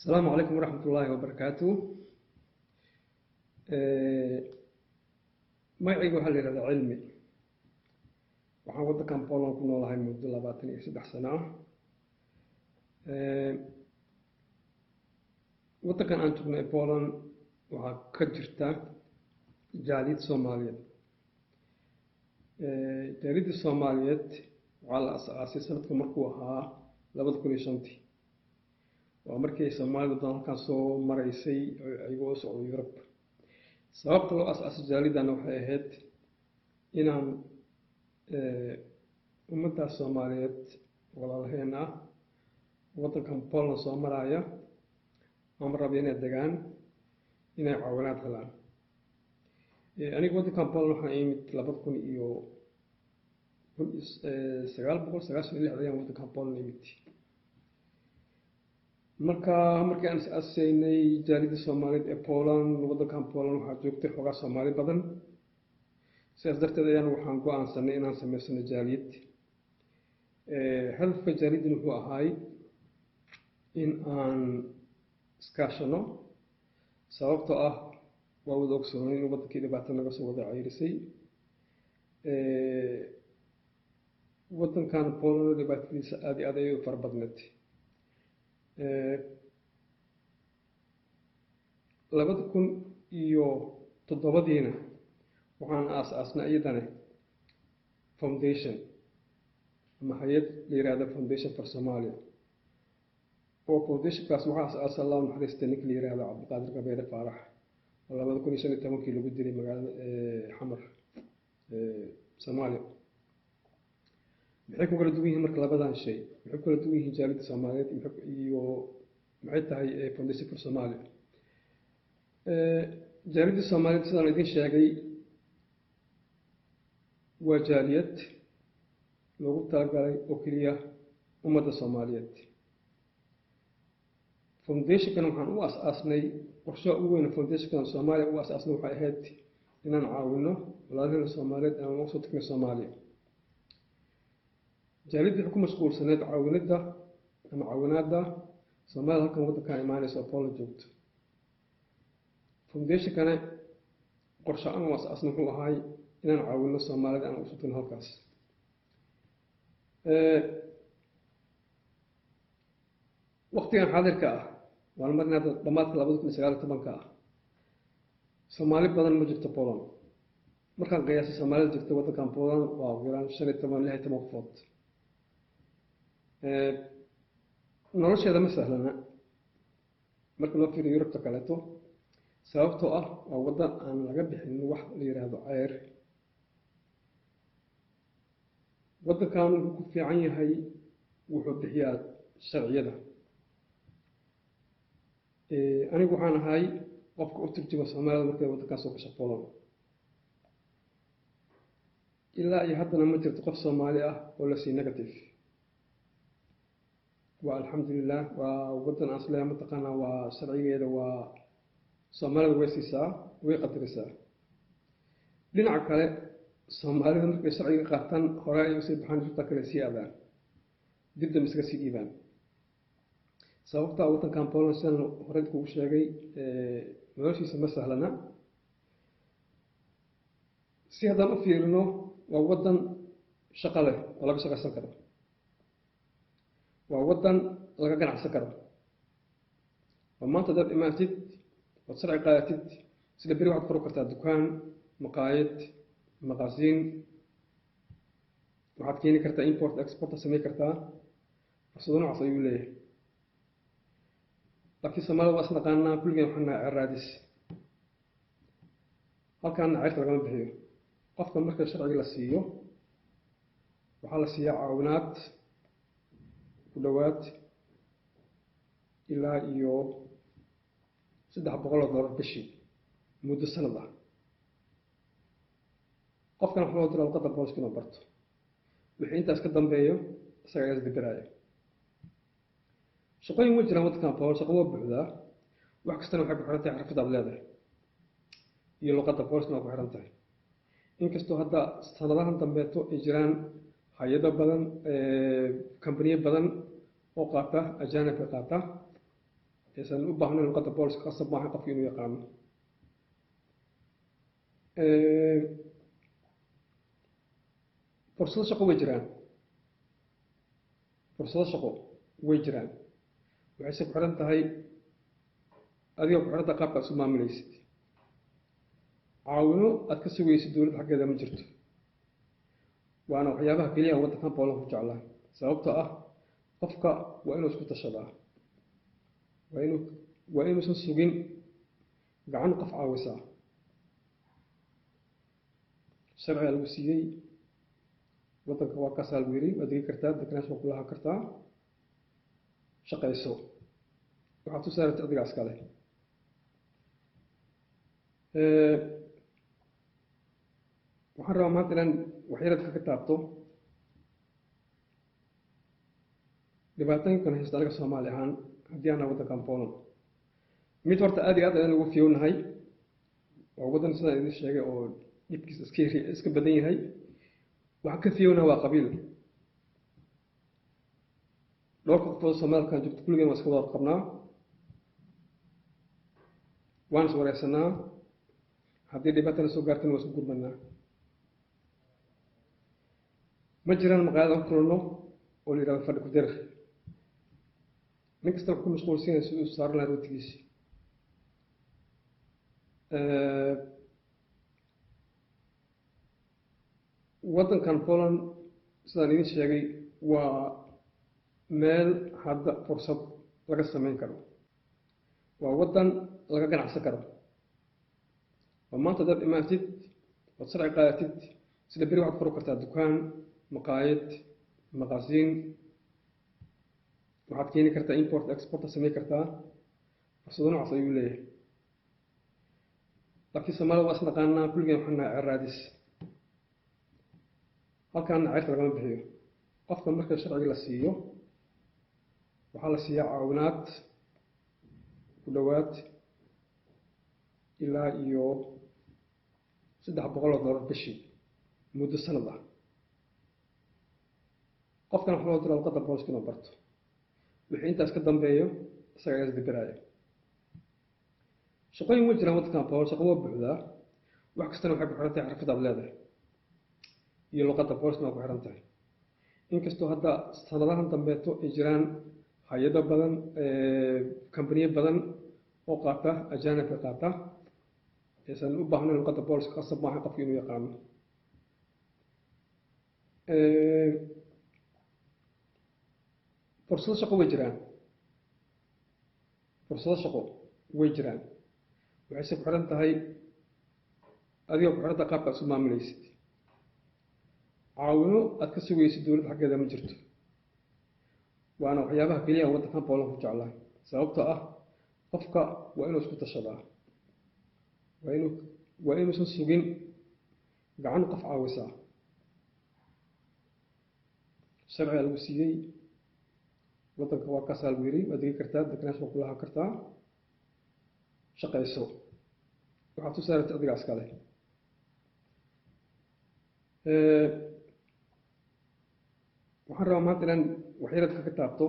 السلام عليكم ورحمة الله وبركاته. magacayga waxaa la yidhahdaa cilmi. waxaan waddankan Poland ku noolahay muddo 23 sano ah. waddankan aan joogno ee Poland waxaa ka jirta jaaliyad Soomaaliyeed. jaaliyadda Soomaaliyeed waxaa la aasaasay sanadka markuu ahaa 2005. waa markii Soomaalidu halkan soo maraysay ayagoo socdo Yurub. sababta loo aasaasay jaaliyaddan waxay ahayd inaan ummadda Soomaaliyeed walaalaheen ah waddankan Poland soo maraya ama raba inay degaan inay caawinaad helaan. aniga waddankan Poland waxaan imid 1996 ayaan waddankan Poland imid. markii aan aasaasnay jaaliyadda Soomaaliyeed ee Poland waddankan Poland waxaa joogtay xogaa Soomaali badan. sidaas darteed ayaan waxaan go'aansanay inaan samaysano jaaliyad. hadafka jaaliyaddan wuxuu ahaay in aan iskaashano sababtoo ah waa wada ogsoonay in waddankii dhibaato naga soo wada ceyrisay. waddankan Poland dhibaatadiisa aad iyo aad ayay u fara badneed. 2007 waxaan aasaasnay iyadana foundation ama hay'ad la yiraahdo Foundation for Somalia. oo foundationkaas waxaa aasaasay Allah naxariistay ninka la yiraahdo Cabdiqaadir Gabeere Faarax oo 2015 lagu diray magaalada Xamar Soomaaliya. maxay ku kala duwan yihiin marka labadan shay? maxay ku kala duwan yihiin jaaliyadda Soomaaliyeed iyo maxay tahay Foundation for Somalia? jaaliyadda Soomaaliyeed sidaan idin sheegay waa jaaliyad loogu talagalay oo keliya ummadda Soomaaliyeed. foundationkan waxaan u aasaasnay qorshaha ugu weyn foundationkan Soomaaliya u aasaasnay waxay ahayd inaan caawino walaalaheen Soomaaliyeed aan uga soo tagnay Soomaaliya. jaaliyadda waxay ku mashquulsaneyd caawinada ama caawinaadda Soomaalida halkan waddankan imaanaysa oo Poland joogto. foundationkana qorshe aan u aasaasnay wuxuu ahaay inaan caawino Soomaalida aan u soo tagno halkaas. waqtigan xaadirka ah waan marnaa dhamaadka 2019 ah. Soomaali badan ma jirto Poland. markaan qiyaasay Soomaalida jirta waddankan Poland waa ugu yaraan 15-16 qofood. nolosheeda ma sahlana marka loo fiiriyo Yurubta kaleeto sababtoo ah waa waddan aan laga bixin wax la yiraahdo ceyr. waddankan wuxuu ku fiican yahay wuxuu bixiyaa sharciyada. anigu waxaan ahay qofka u turjuma Soomaalida markay waddankan soo gasho Poland. ilaa iyo haddana ma jirto qof Soomaali ah oo la sii negative. waa alxamdulilah waa waddan aan isleeyahay mataqaanaa waa sharcigeeda waa Soomaalida way siisaa way qadarisaa. dhinaca kale Soomaalida markay sharciga qaataan hore ay usii baxaan jirta kale sii aadaan dib dambe iskaga sii dhiibaan. sababta waddankan Poland sidaan hore kugu sheegay noloshiisa ma sahlana. si haddaan u fiirino waa waddan shaqo leh oo laga shaqaysan karo. waa waddan laga ganacsan karo. oo maanta dad imaatid oo sharci qaadatid sida beri waxaad furo kartaa dukaan maqaayad maqaasiin waxaad keeni kartaa import export samey kartaa fursado noocaas ayuu leeyahay. laakiin Soomaalida waa isnaqaanaa kulligeen waxaan nahay raadis. halkaana ceyrta lagama bixiyo. qofka marka sharciga la siiyo waxaa la siiyaa caawinaad ku dhowaad ilaa iyo $300 bishii muddo sanad ah. qofkan wax loo diraa luqadda Poolashka inuu barto. wixii intaas ka dambeeyo isaga ayaa isbedelaya. shaqooyin way jiraan waddankan Poland shaqo waa buuxdaa. wax kastana waxay ku xiran tahay xirfadaad leedahay iyo luqadda Poolashka waa ku xiran tahay. inkastoo hadda sanadahan dambeeto ay jiraan hay'ado badan kambaniyo badan oo qaata ajaanibka qaata aysan u baahnayn luqadda booliska qasab maaha qofka inuu yaqaano. fursado shaqo way jiraan waxayse ku xiran tahay adiga ku xiran tahay qaabka aad isu maamulaysid. caawino aad ka sugaysid dowladda xaggeeda ma jirto, waana waxyaabaha keliya waddankan Poland ku jeclaa. sababtoo ah qofka waa inuu isku tashadaa, waa inuusan sugin gacan qof caawisaa. sharciga lagu siiyey waddanka waa kaasaa lagu yidhi waad degi kartaa, deganaansho waa ku lahaan kartaa, shaqayso, waxaad u saartay adiga iskale. waxaan rabaa maanta inaan waxyaradka ka taabto dhibaatooyinkan haysta anaga Soomaali ahaan haddii aanaa waddankan Poland. mid horta aad iyo aad ayaan ugu fiyownahay, waa waddan sidaan idin sheegay oo dhibkiisa iska badan yahay. waxaan ka fiyownahay waa qabiil. dhowr qofood Soomaalkan joogto kulligeen waa iska wada qabnaa, waan is wareysanaa, haddii dhibaatana soo gaartana waa isku gurmanaa. ma jiraan maqaayad aan kulano oo la yidhahdo fadhi ku dir. nin kasta wuxuu ku mashquulsan yahay siduu u saaran lahaa rootigiisi. waddankan Poland sidaan idin sheegay waa meel hadda fursad laga samayn karo, waa waddan laga ganacsan karo. oo maanta dad imaatid ood sharci qaadatid sida beri waxaad furo kartaa dukaan, maqaayad, maqaasiin, waxaad keeni kartaa import export samayn kartaa. fursado noocaas ayuu leeyahay. laakiin Soomaalida waa isnaqaanaa, kulligeen waxaan nahay raadis. halkaana ceyrka lagama bixiyo. qofka marka sharciga la siiyo waxaa la siiyaa caawinaad ku dhowaad ilaa iyo $300 bishii muddo sanad ah. qofkan wax loo diro luqadda booliska inuu barto, wixii intaas ka dambeeyo isaga ayaa isbedelaya. shaqooyin way jiraan waddankan Poland, shaqo waa buuxdaa. wax kastana waxay ku xiran tahay xirfad aad leedahay iyo luqadda booliska waa ku xiran tahay. inkastoo hadda sanadahan dambeeto ay jiraan hay-ado badan, kambaniyo badan oo qaata ajaanibka qaata, aysan u baahnayn luqadda booliska qasab maaha qofka inuu yaqaano. fursado shaqo way jiraan waxayse ku xiran tahay adiga ku xiran tahay qaabka aad isu maamulaysid. caawino aad ka sugaysid dowladda xaggeeda ma jirto, waana waxyaabaha keliya waddankan Poland ku jeclaa. sababtoo ah qofka waa inuu isku tashadaa, waa inuusan sugin gacan qof caawisaa. sharciga lagu siiyey waddanka waa kaasaa lagu yidhi waad degi kartaa, deganaansho waa ku lahaan kartaa, shaqayso, waxaad u saartay adiga iskale. waxaan rabaa maanta inaan waxyaradka ka taabto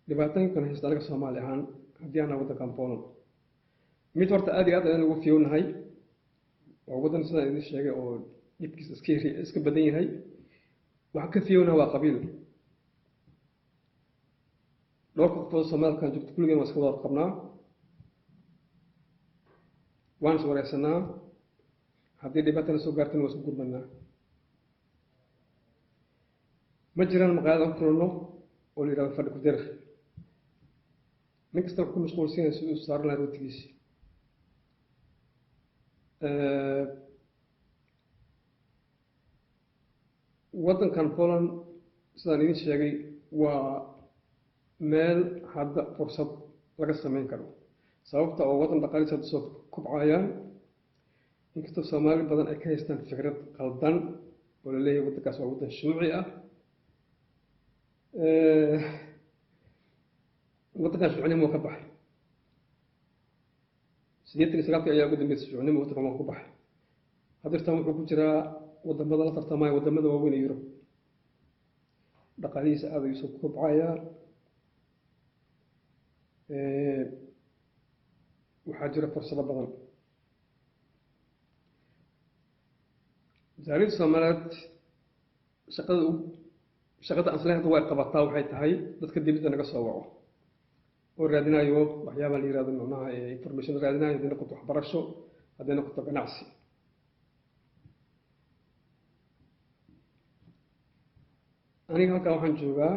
dhibaatooyinkan haysta anaga Soomaali ahaan haddii aanaa waddankan Poland. mid horta aad iyo aad ayaan ugu fiyownahay, waa waddan sidaan idin sheegay oo dhibkiisa iska badan yahay. waxaan ka fiyownahay waa qabiil. dhowr qofood Soomaalkan joogto kulligeen waa iska wada qabnaa, waan is wareysanaa, haddii dhibaatana soo gaartana waa isku gurmanaa. ma jiraan maqaayad aan kulano oo la yidhahdo fadhi ku dir. nin kasta wuxuu ku mashquulsan yahay siduu u saaran lahaa rootigiisi. waddankan Poland sidaan idin sheegay waa meel hadda fursad laga samayn karo, sababta oo waddan dhaqaalihiisa hadda soo kobcayaan. inkastoo Soomaali badan ay ka haystaan fikrad qaldan oo la leeyahay waddankaas waa waddan shuuci ah. waddankan shuucinimo ka baxay 89 ayaa ugu dambeysay shuucinimo waddankan waa ku baxay. haddeertan wuxuu ku jiraa wadamada la tartamaya wadamada waaweyn ee Yurub. dhaqaalihiisa aad ayuu soo kobcayaa, waxaa jira fursado badan. jaaliyadda Soomaaliyeed shaqada aan isleeyahay way qabataa waxay tahay dadka dibadda naga soo waco oo raadinayo waxyaabaha la yiraahdo macnaha information raadinayo haddii noqoto waxbarasho haddii noqoto ganacsi. aniga halkan waxaan joogaa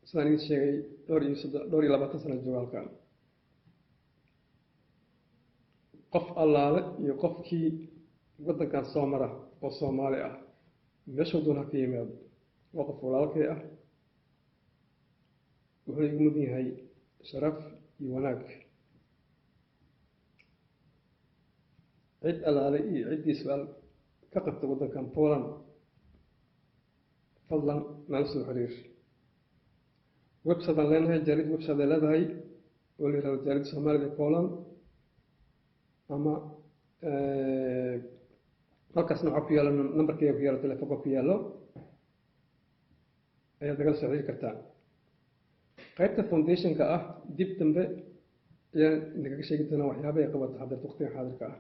sidaan idin sheegay dhowr iyo 20 sano jooga halkan. qof allaale iyo qofkii waddankan soo mara oo Soomaali ah meeshuu doona ha ka yimaado waa qof walaalkay ah, wuxuu igu mudan yahay sharaf iyo wanaag. cid allaale iyo ciddii su'aal ka qabta waddankan Poland fadlan nala soo xiriir. website aan leenahay, jaaliyad website ay leedahay oo la yiraahdo jaaliyadda Soomaalida ee Poland, ama halkaasna waxaa ku yaalla nambarkayga ku yaalla, telefoonka ku yaallo ayaad nagala soo xiriiri kartaa. qaybta foundationka ah dib dambe ayaan idinkaga sheegi doonaa waxyaaba ay qabato hadda waqtiga xaadirka ah.